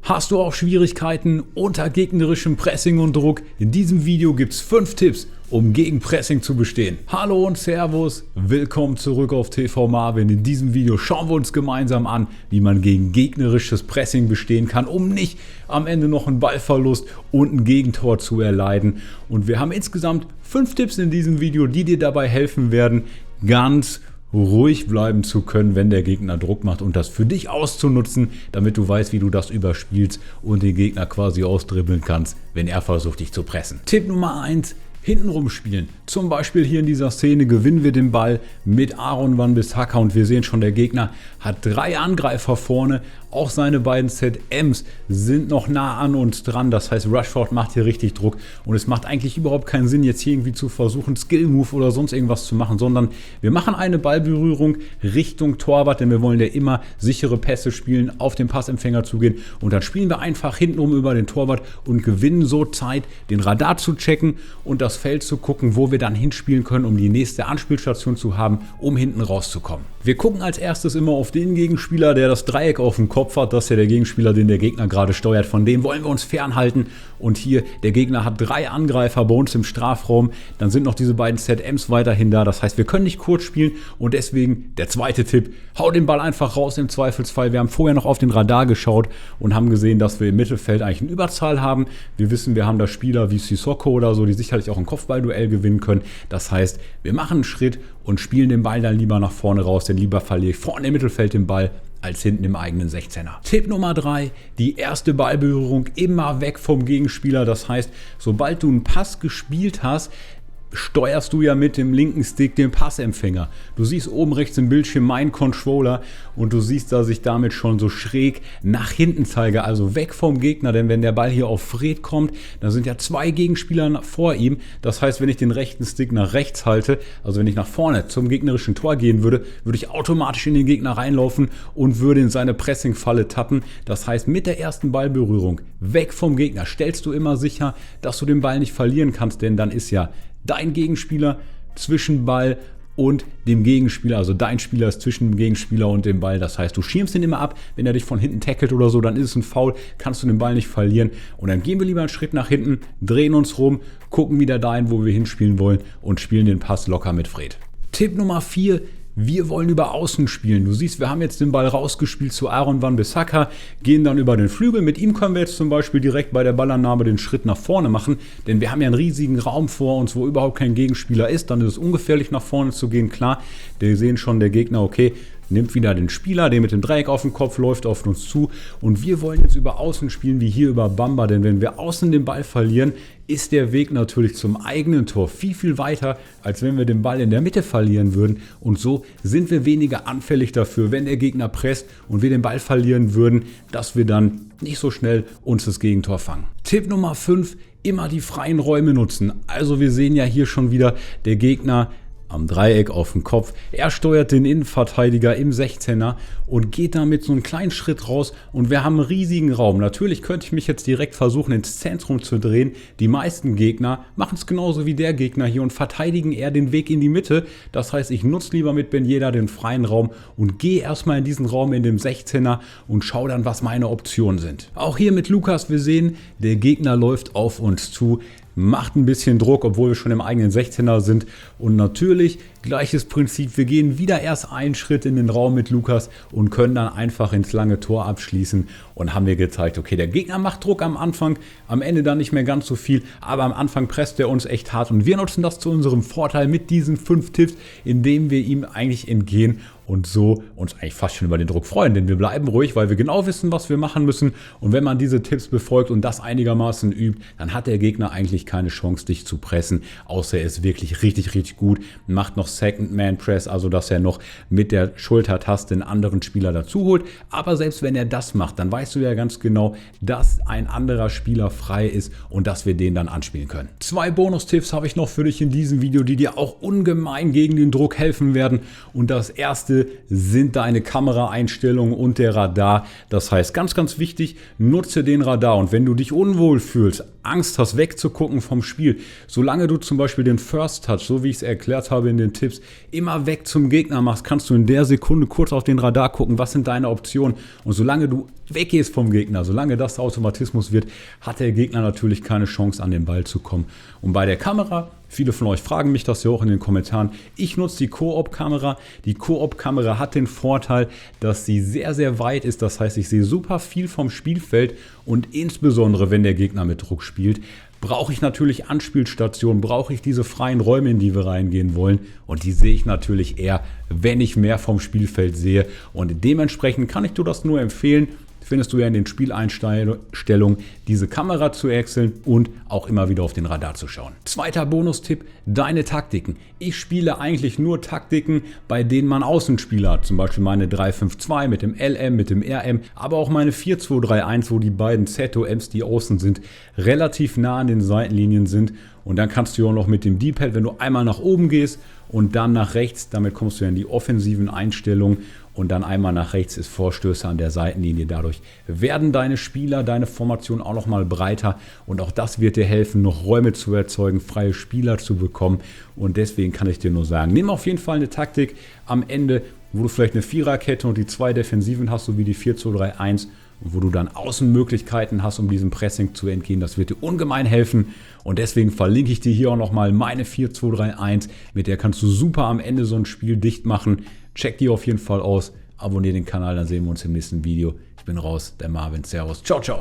Hast du auch Schwierigkeiten unter gegnerischem Pressing und Druck? In diesem Video gibt es 5 Tipps, um gegen Pressing zu bestehen. Hallo und Servus, willkommen zurück auf TV Marvin. In diesem Video schauen wir uns gemeinsam an, wie man gegen gegnerisches Pressing bestehen kann, um nicht am Ende noch einen Ballverlust und ein Gegentor zu erleiden. Und wir haben insgesamt 5 Tipps in diesem Video, die dir dabei helfen werden, ganz ruhig bleiben zu können, wenn der Gegner Druck macht und das für dich auszunutzen, damit du weißt, wie du das überspielst und den Gegner quasi ausdribbeln kannst, wenn er versucht, dich zu pressen. Tipp Nummer 1. Hintenrum spielen. Zum Beispiel hier in dieser Szene gewinnen wir den Ball mit Aaron Wan-Bissaka und wir sehen schon, der Gegner hat 3 Angreifer vorne. Auch seine beiden ZMs sind noch nah an uns dran. Das heißt, Rashford macht hier richtig Druck und es macht eigentlich überhaupt keinen Sinn, jetzt hier irgendwie zu versuchen, Skill-Move oder sonst irgendwas zu machen, sondern wir machen eine Ballberührung Richtung Torwart, denn wir wollen ja immer sichere Pässe spielen, auf den Passempfänger zugehen und dann spielen wir einfach hintenrum über den Torwart und gewinnen so Zeit, den Radar zu checken und das Feld zu gucken, wo wir dann hinspielen können, um die nächste Anspielstation zu haben, um hinten rauszukommen. Wir gucken als erstes immer auf den Gegenspieler, der das Dreieck auf dem Kopf hat. Das ist ja der Gegenspieler, den der Gegner gerade steuert. Von dem wollen wir uns fernhalten. Und hier, der Gegner hat 3 Angreifer bei uns im Strafraum. Dann sind noch diese beiden ZMs weiterhin da. Das heißt, wir können nicht kurz spielen. Und deswegen der zweite Tipp, hau den Ball einfach raus im Zweifelsfall. Wir haben vorher noch auf den Radar geschaut und haben gesehen, dass wir im Mittelfeld eigentlich eine Überzahl haben. Wir wissen, wir haben da Spieler wie Sissoko oder so, die sicherlich auch ein Kopfballduell gewinnen können. Das heißt, wir machen einen Schritt und spielen den Ball dann lieber nach vorne raus, denn lieber verliere ich vorne im Mittelfeld den Ball als hinten im eigenen 16er. Tipp Nummer 3, die erste Ballberührung immer weg vom Gegenspieler. Das heißt, sobald du einen Pass gespielt hast, steuerst du ja mit dem linken Stick den Passempfänger. Du siehst oben rechts im Bildschirm meinen Controller und du siehst, dass ich damit schon so schräg nach hinten zeige, also weg vom Gegner, denn wenn der Ball hier auf Fred kommt, dann sind ja 2 Gegenspieler vor ihm. Das heißt, wenn ich den rechten Stick nach rechts halte, also wenn ich nach vorne zum gegnerischen Tor gehen würde, würde ich automatisch in den Gegner reinlaufen und würde in seine Pressingfalle tappen. Das heißt, mit der ersten Ballberührung weg vom Gegner stellst du immer sicher, dass du den Ball nicht verlieren kannst, denn dann ist ja dein Gegenspieler zwischen Ball und dem Gegenspieler, also dein Spieler ist zwischen dem Gegenspieler und dem Ball. Das heißt, du schirmst ihn immer ab, wenn er dich von hinten tackelt oder so, dann ist es ein Foul, kannst du den Ball nicht verlieren. Und dann gehen wir lieber einen Schritt nach hinten, drehen uns rum, gucken wieder dahin, wo wir hinspielen wollen und spielen den Pass locker mit Fred. Tipp Nummer 4. Wir wollen über Außen spielen. Du siehst, wir haben jetzt den Ball rausgespielt zu Aaron Wan-Bissaka, gehen dann über den Flügel. Mit ihm können wir jetzt zum Beispiel direkt bei der Ballannahme den Schritt nach vorne machen, denn wir haben ja einen riesigen Raum vor uns, wo überhaupt kein Gegenspieler ist. Dann ist es ungefährlich, nach vorne zu gehen. Klar, wir sehen schon, der Gegner, okay, nimmt wieder den Spieler, der mit dem Dreieck auf dem Kopf läuft, auf uns zu. Und wir wollen jetzt über Außen spielen, wie hier über Bamba. Denn wenn wir außen den Ball verlieren, ist der Weg natürlich zum eigenen Tor viel, viel weiter, als wenn wir den Ball in der Mitte verlieren würden. Und so sind wir weniger anfällig dafür, wenn der Gegner presst und wir den Ball verlieren würden, dass wir dann nicht so schnell uns das Gegentor fangen. Tipp Nummer 5, immer die freien Räume nutzen. Also wir sehen ja hier schon wieder, der Gegner am Dreieck auf dem Kopf. Er steuert den Innenverteidiger im 16er und geht damit so einen kleinen Schritt raus und wir haben einen riesigen Raum. Natürlich könnte ich mich jetzt direkt versuchen, ins Zentrum zu drehen. Die meisten Gegner machen es genauso wie der Gegner hier und verteidigen eher den Weg in die Mitte. Das heißt, ich nutze lieber mit Ben Yedder den freien Raum und gehe erstmal in diesen Raum in dem 16er und schaue dann, was meine Optionen sind. Auch hier mit Lukas, wir sehen, der Gegner läuft auf uns zu, macht ein bisschen Druck, obwohl wir schon im eigenen 16er sind. Und natürlich gleiches Prinzip, wir gehen wieder erst einen Schritt in den Raum mit Lukas und können dann einfach ins lange Tor abschließen. Und haben wir gezeigt, okay, der Gegner macht Druck am Anfang, am Ende dann nicht mehr ganz so viel, aber am Anfang presst er uns echt hart. Und wir nutzen das zu unserem Vorteil mit diesen 5 Tipps, indem wir ihm eigentlich entgehen und so uns eigentlich fast schon über den Druck freuen, denn wir bleiben ruhig, weil wir genau wissen, was wir machen müssen. Und wenn man diese Tipps befolgt und das einigermaßen übt, dann hat der Gegner eigentlich keine Chance, dich zu pressen, außer er ist wirklich richtig, richtig gut, macht noch Second Man Press, also dass er noch mit der Schultertaste einen anderen Spieler dazu holt. Aber selbst wenn er das macht, dann weißt du ja ganz genau, dass ein anderer Spieler frei ist und dass wir den dann anspielen können. 2 Bonustipps habe ich noch für dich in diesem Video, die dir auch ungemein gegen den Druck helfen werden. Und das erste sind deine Kameraeinstellungen und der Radar. Das heißt, ganz, ganz wichtig, nutze den Radar. Und wenn du dich unwohl fühlst, Angst hast, wegzugucken vom Spiel, solange du zum Beispiel den First Touch, so wie ich es erklärt habe in den Tipps, immer weg zum Gegner machst, kannst du in der Sekunde kurz auf den Radar gucken, was sind deine Optionen. Und solange du weggehst vom Gegner, solange das der Automatismus wird, hat der Gegner natürlich keine Chance, an den Ball zu kommen. Und bei der Kamera, viele von euch fragen mich das ja auch in den Kommentaren, ich nutze die Koop-Kamera. Die Koop-Kamera hat den Vorteil, dass sie sehr, sehr weit ist. Das heißt, ich sehe super viel vom Spielfeld und insbesondere, wenn der Gegner mit Druck spielt, brauche ich natürlich Anspielstationen, brauche ich diese freien Räume, in die wir reingehen wollen. Und die sehe ich natürlich eher, wenn ich mehr vom Spielfeld sehe. Und dementsprechend kann ich dir das nur empfehlen, findest du ja in den Spieleinstellungen, diese Kamera zu wechseln und auch immer wieder auf den Radar zu schauen. Zweiter Bonustipp, deine Taktiken. Ich spiele eigentlich nur Taktiken, bei denen man Außenspieler hat. Zum Beispiel meine 3-5-2 mit dem LM, mit dem RM, aber auch meine 4-2-3-1, wo die beiden ZOMs, die außen sind, relativ nah an den Seitenlinien sind. Und dann kannst du auch noch mit dem D-Pad, wenn du einmal nach oben gehst und dann nach rechts, damit kommst du ja in die offensiven Einstellungen und dann einmal nach rechts ist Vorstöße an der Seitenlinie. Dadurch werden deine Spieler, deine Formation auch noch mal breiter und auch das wird dir helfen, noch Räume zu erzeugen, freie Spieler zu bekommen. Und deswegen kann ich dir nur sagen, nimm auf jeden Fall eine Taktik am Ende, wo du vielleicht eine Viererkette und die 2 Defensiven hast, so wie die 4-2-3-1, und wo du dann Außenmöglichkeiten hast, um diesem Pressing zu entgehen. Das wird dir ungemein helfen und deswegen verlinke ich dir hier auch nochmal meine 4-2-3-1, mit der kannst du super am Ende so ein Spiel dicht machen. Check die auf jeden Fall aus, abonniere den Kanal, dann sehen wir uns im nächsten Video. Ich bin raus, der Marvin, Servus, ciao, ciao.